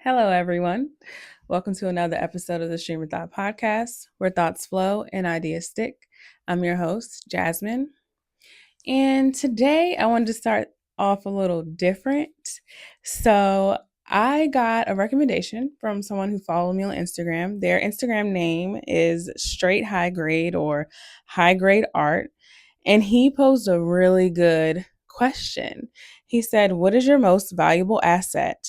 Hello, everyone. Welcome to another episode of the Stream of Thought podcast, where thoughts flow and ideas stick. I'm your host, Jasmine. And today I wanted to start off a little different. So I got a recommendation from someone who followed me on Instagram. Their Instagram name is Straight High Grade or High Grade Art. And he posed a really good question. He said, "What is your most valuable asset?"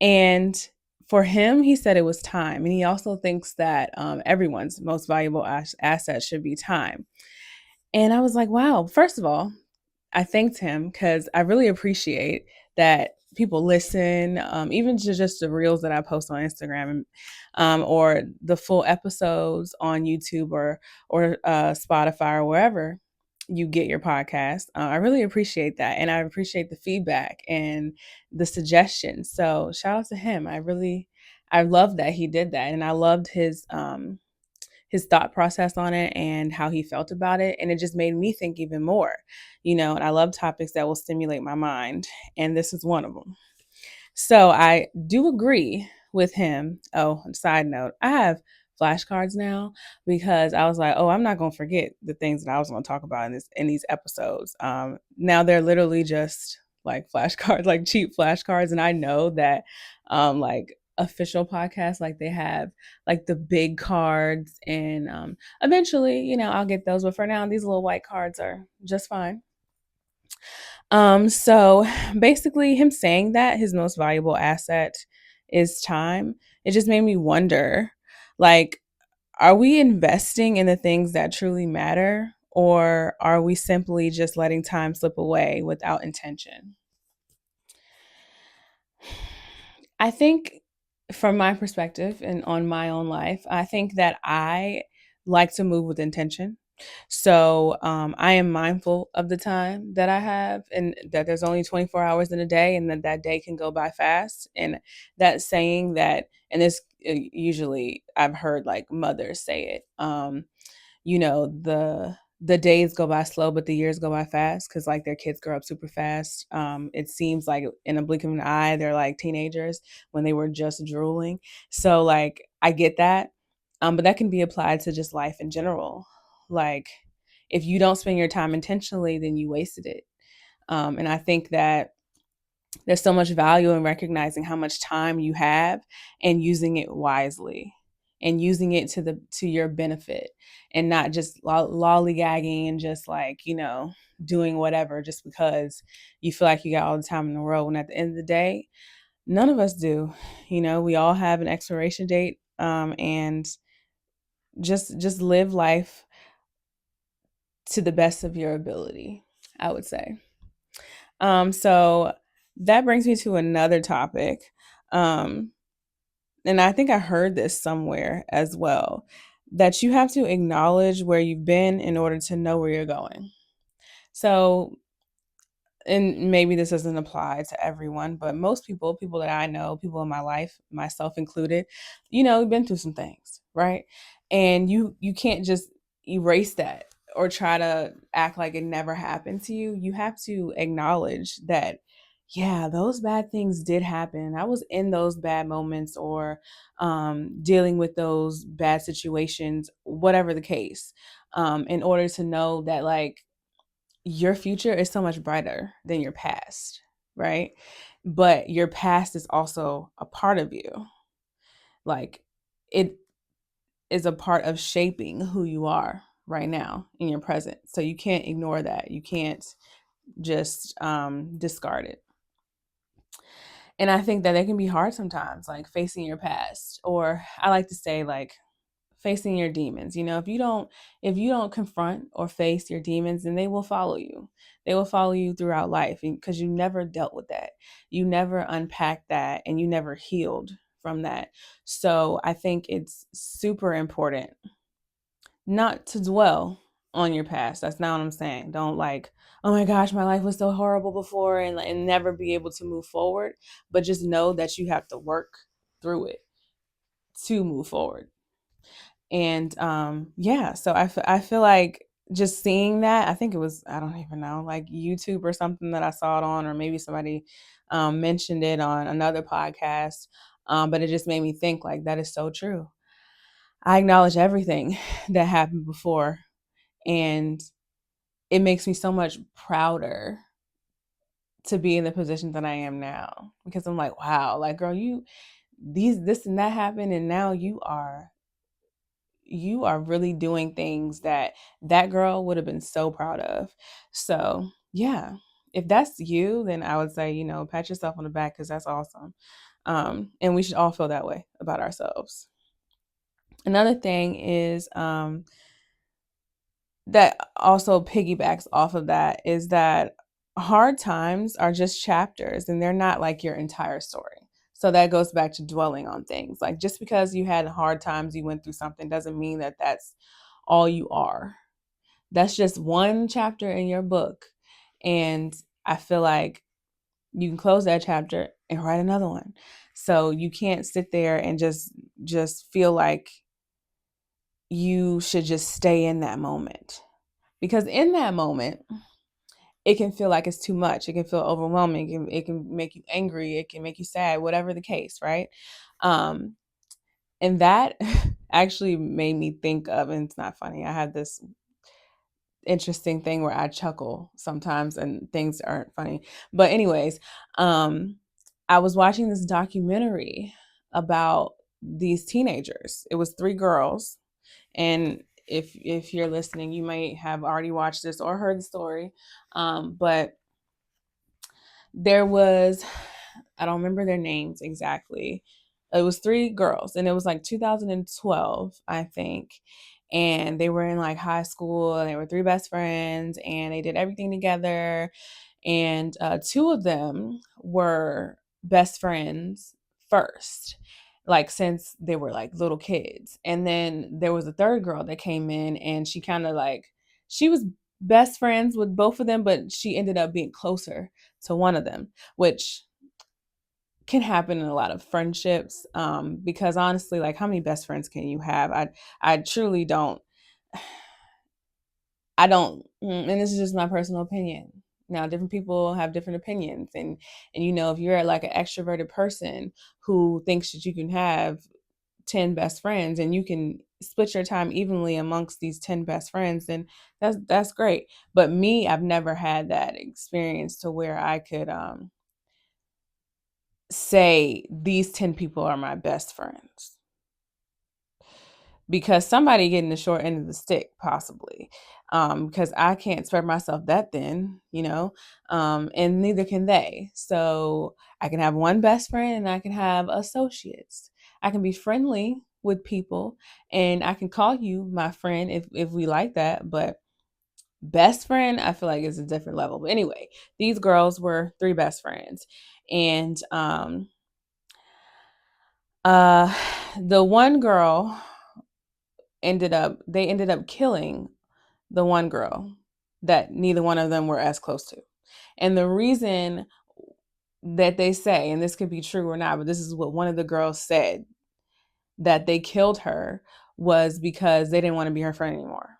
And for him, he said it was time. And he also thinks that everyone's most valuable asset should be time. And I was like, wow, first of all, I thanked him because I really appreciate that people listen, even to just the reels that I post on Instagram, or the full episodes on YouTube or Spotify or wherever you get your podcast. I really appreciate that, and I appreciate the feedback and the suggestions. So shout out to him. I love that he did that, and I loved his thought process on it and how he felt about it. And it just made me think even more, and I love topics that will stimulate my mind. And this is one of them. So I do agree with him. Oh, side note, I have flashcards now because I was like, oh, I'm not going to forget the things that I was going to talk about in these episodes. Now they're literally just like flashcards, like cheap flashcards. And I know that like official podcasts, like they have like the big cards and eventually, I'll get those. But for now, these little white cards are just fine. So basically him saying that his most valuable asset is time, it just made me wonder, like, are we investing in the things that truly matter, or are we simply just letting time slip away without intention? I think from my perspective and on my own life, I think that I like to move with intention. So I am mindful of the time that I have and that there's only 24 hours in a day and that day can go by fast. And that saying that, and this usually I've heard like mothers say it, the days go by slow, but the years go by fast because like their kids grow up super fast. It seems like in a blink of an eye, they're like teenagers when they were just drooling. So like I get that, but that can be applied to just life in general. Like if you don't spend your time intentionally, then you wasted it. And I think that there's so much value in recognizing how much time you have and using it wisely and using it to your benefit and not just lollygagging and just like, doing whatever just because you feel like you got all the time in the world. When at the end of the day, none of us do. We all have an expiration date, and just live life to the best of your ability, I would say. So that brings me to another topic. Um, and I think I heard this somewhere as well, that you have to acknowledge where you've been in order to know where you're going. So, and maybe this doesn't apply to everyone, but most people that I know, people in my life, myself included, we've been through some things, right? And you can't just erase that or try to act like it never happened to you. You have to acknowledge that, yeah, those bad things did happen. I was in those bad moments or dealing with those bad situations, whatever the case, in order to know that like your future is so much brighter than your past, right? But your past is also a part of you. Like it is a part of shaping who you are right now in your present. So you can't ignore that. You can't just discard it. And I think that it can be hard sometimes, like facing your past, or I like to say like facing your demons. If you don't confront or face your demons, then they will follow you. They will follow you throughout life because you never dealt with that. You never unpacked that and you never healed from that. So I think it's super important not to dwell on your past. That's not what I'm saying. Don't like, oh my gosh, my life was so horrible before and never be able to move forward. But just know that you have to work through it to move forward. And yeah, so I feel like just seeing that, I think it was, I don't even know, like YouTube or something that I saw it on, or maybe somebody mentioned it on another podcast, but it just made me think like that is so true. I acknowledge everything that happened before, and it makes me so much prouder to be in the position that I am now, because I'm like, wow, like girl, you this and that happened, and now you are really doing things that that girl would have been so proud of. So, yeah, if that's you, then I would say, pat yourself on the back because that's awesome. And we should all feel that way about ourselves. Another thing is that also piggybacks off of that is that hard times are just chapters and they're not like your entire story. So that goes back to dwelling on things. Like just because you had hard times, you went through something doesn't mean that that's all you are. That's just one chapter in your book. And I feel like you can close that chapter and write another one. So you can't sit there and just feel like you should just stay in that moment. Because in that moment, it can feel like it's too much. It can feel overwhelming. It can make you angry. It can make you sad, whatever the case, right? Um, and that actually made me think of, and it's not funny. I have this interesting thing where I chuckle sometimes and things aren't funny. But anyways, um I was watching this documentary about these teenagers. It was three girls, and if you're listening, you might have already watched this or heard the story. But there was, I don't remember their names exactly. It was three girls, and it was like 2012, I think. And they were in like high school, and they were three best friends, and they did everything together. And two of them were best friends first, like since they were like little kids. And then there was a third girl that came in, and she kind of like, she was best friends with both of them, but she ended up being closer to one of them, which can happen in a lot of friendships. Because honestly, like how many best friends can you have? I truly don't. I don't, and this is just my personal opinion. Now, different people have different opinions, and if you're like an extroverted person who thinks that you can have 10 best friends and you can split your time evenly amongst these 10 best friends, then that's great. But me, I've never had that experience to where I could say these 10 people are my best friends, because somebody getting the short end of the stick possibly, because I can't spread myself that thin, and neither can they. So I can have one best friend and I can have associates. I can be friendly with people and I can call you my friend if we like that, but best friend I feel like is a different level. But anyway, these girls were three best friends, and uh the one girl ended up killing the one girl that neither one of them were as close to. And the reason that they say, and this could be true or not, but this is what one of the girls said, that they killed her was because they didn't want to be her friend anymore.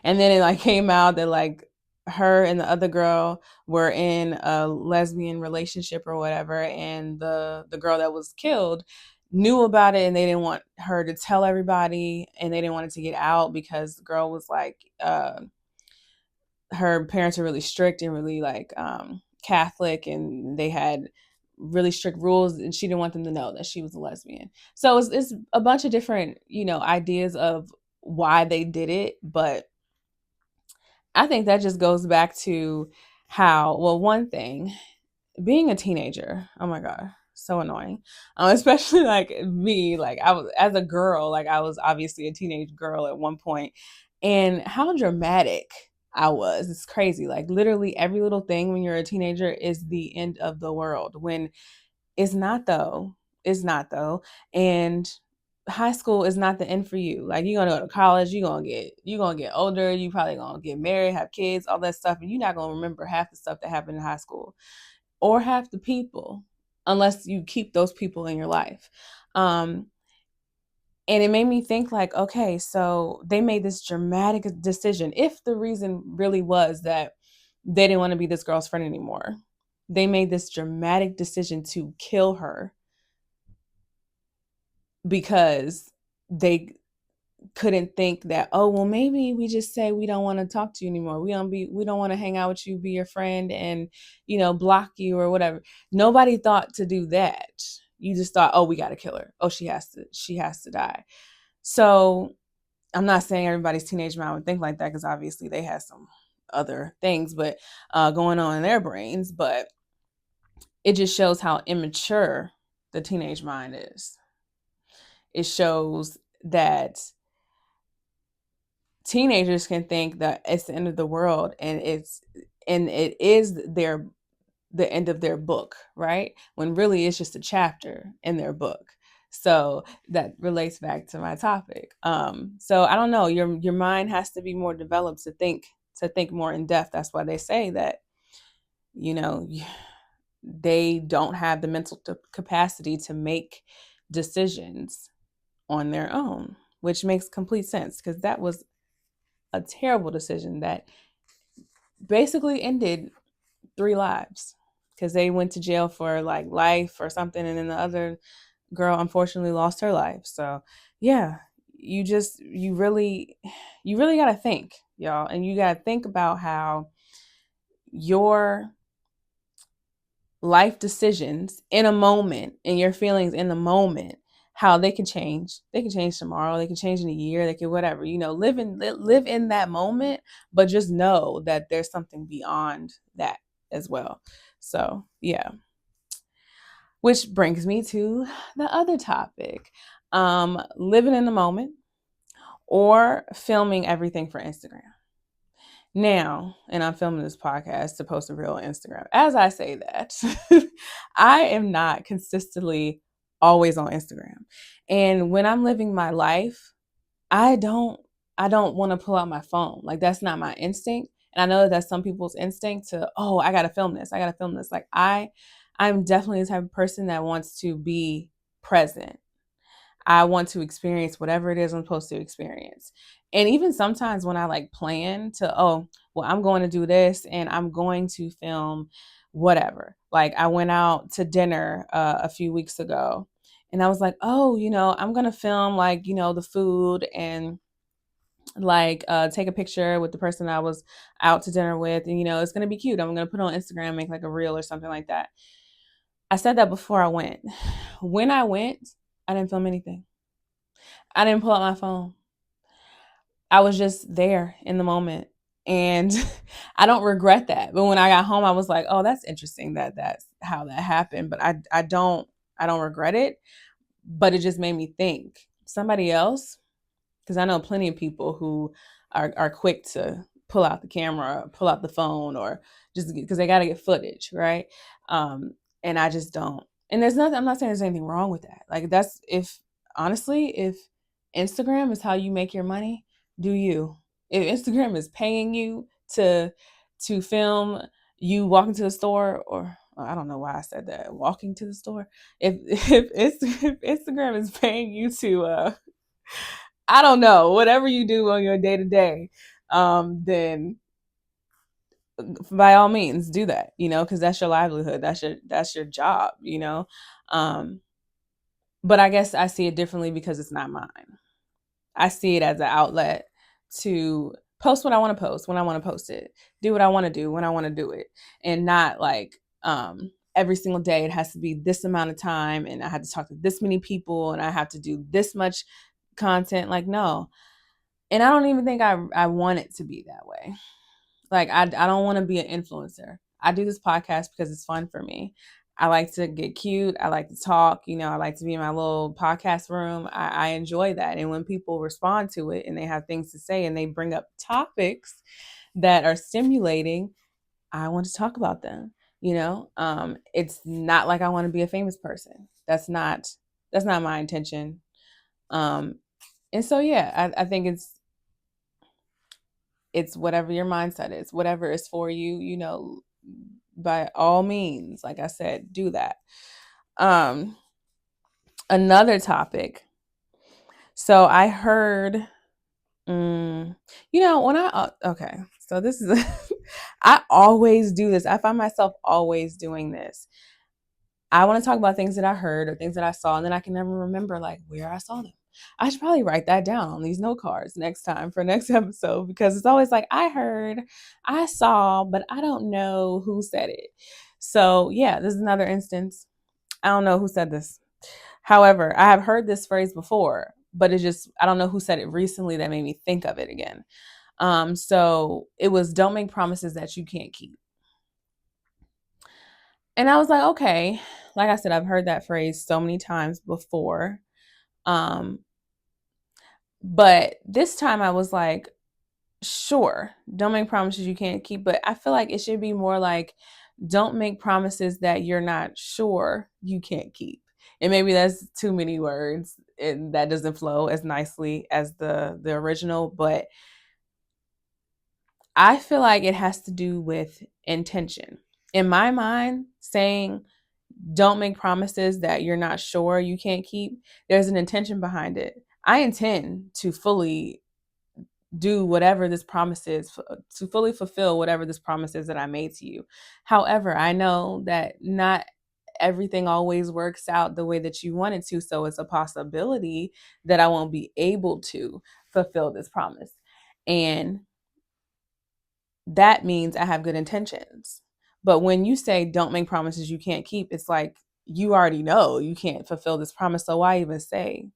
And then it like came out that like her and the other girl were in a lesbian relationship or whatever, and the girl that was killed knew about it, and they didn't want her to tell everybody, and they didn't want it to get out because the girl was like her parents are really strict and really like Catholic, and they had really strict rules, and she didn't want them to know that she was a lesbian. So it's a bunch of different ideas of why they did it, but I think that just goes back to how, well, one thing, being a teenager, oh my God, so annoying. Especially like me, like I was, as a girl, like I was obviously a teenage girl at one point, and how dramatic I was. It's crazy. Like literally every little thing when you're a teenager is the end of the world. When it's not though. It's not though. And high school is not the end for you. Like you're gonna go to college, you're gonna get older, you probably gonna get married, have kids, all that stuff, and you're not gonna remember half the stuff that happened in high school or half the people unless you keep those people in your life. Um, and it made me think like, okay, so they made this dramatic decision. If the reason really was that they didn't want to be this girl's friend anymore, they made this dramatic decision to kill her because they couldn't think that, oh, well, maybe we just say we don't want to talk to you anymore. We don't want to hang out with you, be your friend, and block you or whatever. Nobody thought to do that. You just thought, oh, we got to kill her. Oh, she has to die. So I'm not saying everybody's teenage mind would think like that, because obviously they have some other things but going on in their brains, but it just shows how immature the teenage mind is. It shows that teenagers can think that it's the end of the world, and it is the end of their book, right? When really it's just a chapter in their book. So that relates back to my topic. So I don't know, your mind has to be more developed to think more in depth. That's why they say that, you know, they don't have the mental capacity to make decisions on their own, which makes complete sense, because that was a terrible decision that basically ended 3 lives, because they went to jail for like life or something, and then the other girl unfortunately lost her life. So yeah, you really got to think, y'all, and you got to think about how your life decisions in a moment and your feelings in the moment, how they can change. They can change tomorrow, they can change in a year, they can whatever, live in that moment, but just know that there's something beyond that as well. So yeah, which brings me to the other topic, living in the moment or filming everything for Instagram. Now, and I'm filming this podcast to post a reel on Instagram. As I say that, I am not consistently always on Instagram. And when I'm living my life, I don't want to pull out my phone. Like, that's not my instinct. And I know that that's some people's instinct to, oh, I got to film this. I got to film this. Like, I'm definitely the type of person that wants to be present. I want to experience whatever it is I'm supposed to experience. And even sometimes when I like plan to, oh, well, I'm going to do this and I'm going to film whatever. Like, I went out to dinner a few weeks ago, and I was like, oh, I'm going to film like, the food, and like take a picture with the person I was out to dinner with. And, it's going to be cute. I'm going to put it on Instagram, make like a reel or something like that. I said that before I went. When I went, I didn't film anything. I didn't pull out my phone. I was just there in the moment. And I don't regret that. But when I got home, I was like, oh, that's interesting that that's how that happened. But I don't regret it. But it just made me think, somebody else, because I know plenty of people who are quick to pull out the camera, pull out the phone, or just because they got to get footage, right? And I just don't. And there's nothing. I'm not saying there's anything wrong with that. Like, that's if Instagram is how you make your money, do you? If Instagram is paying you to film you walking to the store, or I don't know why I said that, walking to the store. If Instagram is paying you to I don't know, whatever you do on your day to day, then by all means do that, because that's your livelihood, that's your job, but I guess I see it differently because it's not mine. I see it as an outlet to post what I want to post when I want to post it, do what I want to do when I want to do it, and not like every single day it has to be this amount of time, and I have to talk to this many people, and I have to do this much content. Like, no. And I don't even think I want it to be that way. Like, I don't want to be an influencer. I do this podcast because it's fun for me. I like to get cute. I like to talk. I like to be in my little podcast room. I enjoy that. And when people respond to it and they have things to say and they bring up topics that are stimulating, I want to talk about them. It's not like I want to be a famous person. That's not my intention. And so, yeah, I think it's whatever your mindset is, whatever is for you, by all means, like I said, do that. Another topic. So I heard, when okay, so this is I always do this. I find myself always doing this. I want to talk about things that I heard or things that I saw, and then I can never remember like where I saw them. I should probably write that down on these note cards next time for next episode, because it's always like I heard, I saw, but I don't know who said it. So yeah, this is another instance. I don't know who said this. However, I have heard this phrase before, but it's just I don't know who said it recently that made me think of it again. So it was, don't make promises that you can't keep. And I was like, okay, like I said, I've heard that phrase so many times before. Um, but this time I was like, sure, don't make promises you can't keep. But I feel like it should be more like, don't make promises that you're not sure you can't keep. And maybe that's too many words and that doesn't flow as nicely as the original, but I feel like it has to do with intention. In my mind, saying don't make promises that you're not sure you can't keep, there's an intention behind it. I intend to fully do whatever this promise is, to fully fulfill whatever this promise is that I made to you. However, I know that not everything always works out the way that you want it to. So it's a possibility that I won't be able to fulfill this promise. And that means I have good intentions. But when you say don't make promises you can't keep, it's like you already know you can't fulfill this promise. So why even say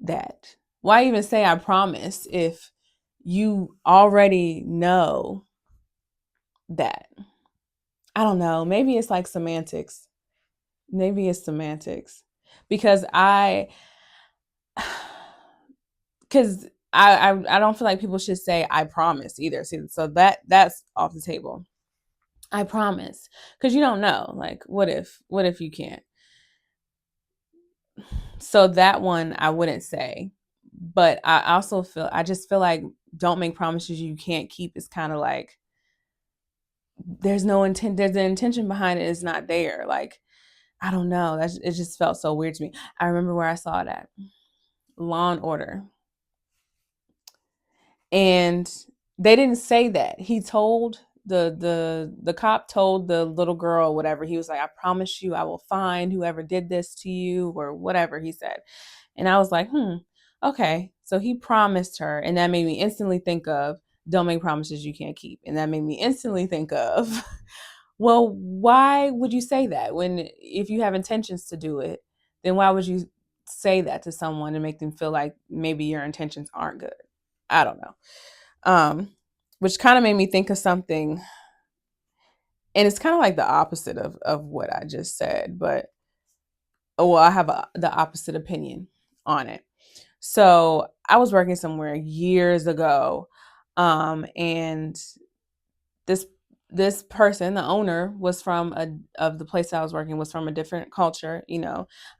that? Why even say I promise if you already know that? I don't know. Maybe it's like semantics. Maybe it's semantics. Because because I don't feel like people should say I promise either. See, so that's off the table. I promise. Because you don't know. Like, what if you can't? So that one I wouldn't say. But I just feel like don't make promises you can't keep is kind of like there's no intent, there's an intention behind it, is not there. Like, I don't know. It just felt so weird to me. I remember where I saw that. Law and Order. And they didn't say that. He told the cop told the little girl, whatever, he was like, I promise you I will find whoever did this to you, or whatever he said. And I was like, okay. So he promised her, and that made me instantly think of don't make promises you can't keep. And that made me instantly think of well, why would you say that when if you have intentions to do it, then why would you say that to someone and make them feel like maybe your intentions aren't good? I don't know. Which kind of made me think of something, and it's kind of like the opposite of what I just said, but well, I have the opposite opinion on it. So I was working somewhere years ago, and this this person, the owner, was from a of the place I was working was from a different culture,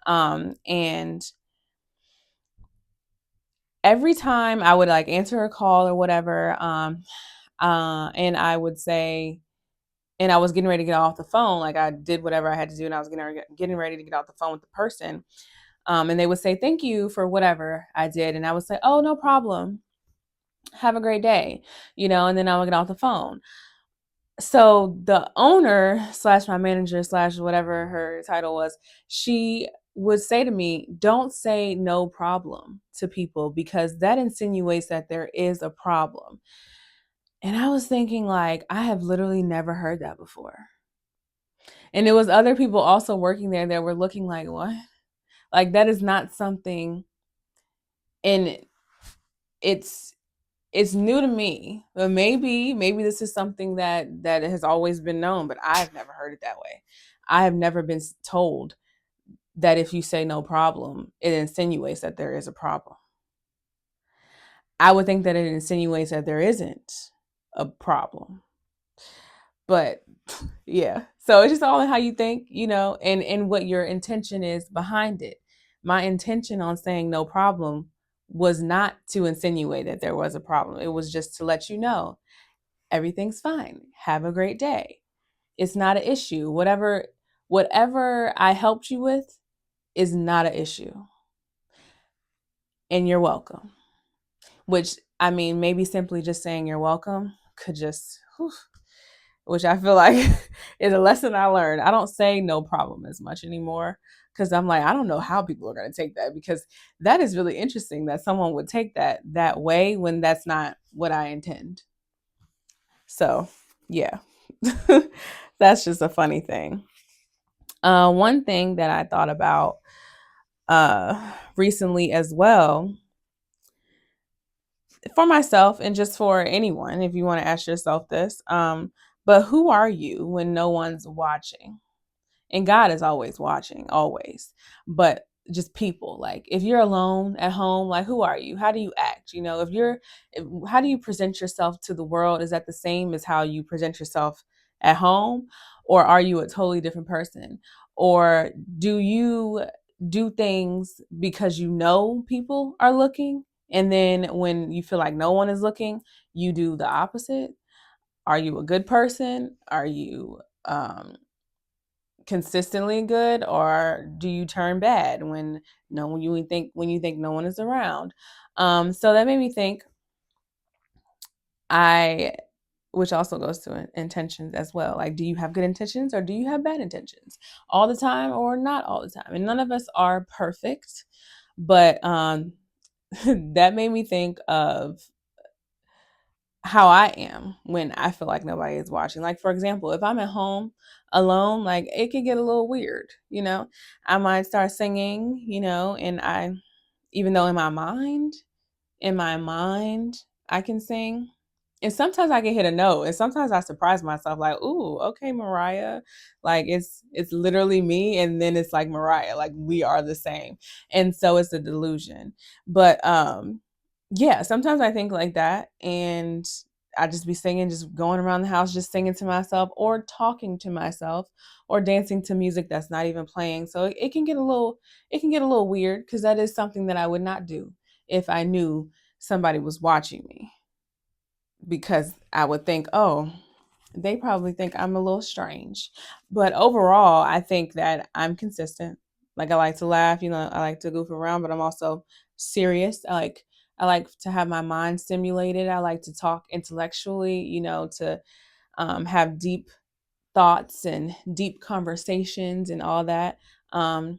and every time I would like answer a call or whatever, and I would say, and I was getting ready to get off the phone, like I did whatever I had to do, and I was getting ready to get off the phone with the person, and they would say thank you for whatever I did, and I would say, oh, no problem, have a great day, and then I would get off the phone. So the owner slash my manager slash whatever her title was, she would say to me, don't say no problem to people because that insinuates that there is a problem. And I was thinking, like, I have literally never heard that before. And it was other people also working there that were looking like, what? Like, that is not something, and it's it's new to me, but maybe this is something that has always been known, but I've never heard it that way. I have never been told that if you say no problem, it insinuates that there is a problem. I would think that it insinuates that there isn't a problem. But yeah, so it's just all in how you think, and what your intention is behind it. My intention on saying no problem was not to insinuate that there was a problem. It was just to let you know everything's fine. Have a great day. It's not an issue. Whatever I helped you with is not an issue. And you're welcome. Which, I mean, maybe simply just saying you're welcome could just whew, which I feel like is a lesson I learned. I don't say no problem as much anymore because I'm like, I don't know how people are going to take that, because that is really interesting that someone would take that way when that's not what I intend. So, yeah, that's just a funny thing. One thing that I thought about recently as well, for myself and just for anyone, if you want to ask yourself this, but who are you when no one's watching? And God is always watching, always. But just people, like if you're alone at home, like who are you? How do you act? You know, how do you present yourself to the world? Is that the same as how you present yourself at home? Or are you a totally different person? Or do you do things because you know people are looking? And then when you feel like no one is looking, you do the opposite? Are you a good person? Are you consistently good, or do you turn bad when you think no one is around? So that made me think, I which also goes to intentions as well. Like, do you have good intentions or do you have bad intentions all the time or not all the time? And none of us are perfect, but that made me think of how I am when I feel like nobody is watching. Like, for example, if I'm at home alone, like it can get a little weird, you know. I might start singing, you know, and even though in my mind, I can sing. And sometimes I can hit a note, and sometimes I surprise myself, like, "Ooh, okay, Mariah." Like it's literally me, and then it's like Mariah, like we are the same, and so it's a delusion. But yeah, sometimes I think like that, and I just be singing, just going around the house, just singing to myself, or talking to myself, or dancing to music that's not even playing. So it can get a little weird, because that is something that I would not do if I knew somebody was watching me, because I would think, oh, they probably think I'm a little strange. But overall, I think that I'm consistent. Like, I like to laugh, you know, I like to goof around, but I'm also serious. I like to have my mind stimulated. I like to talk intellectually, you know, to have deep thoughts and deep conversations and all that. Um,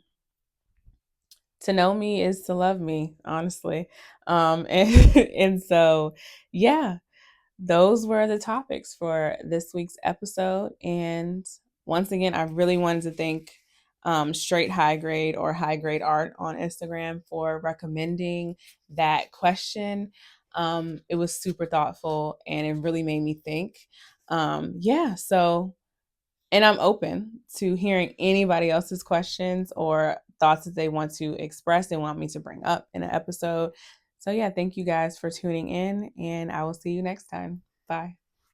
to know me is to love me, honestly. And and so, yeah, those were the topics for this week's episode. And once again, I really wanted to thank Straight High Grade or High Grade Art on Instagram for recommending that question. It was super thoughtful and it really made me think. Yeah, so, and I'm open to hearing anybody else's questions or thoughts that they want to express, they want me to bring up in an episode. So, yeah, thank you guys for tuning in, and I will see you next time. Bye.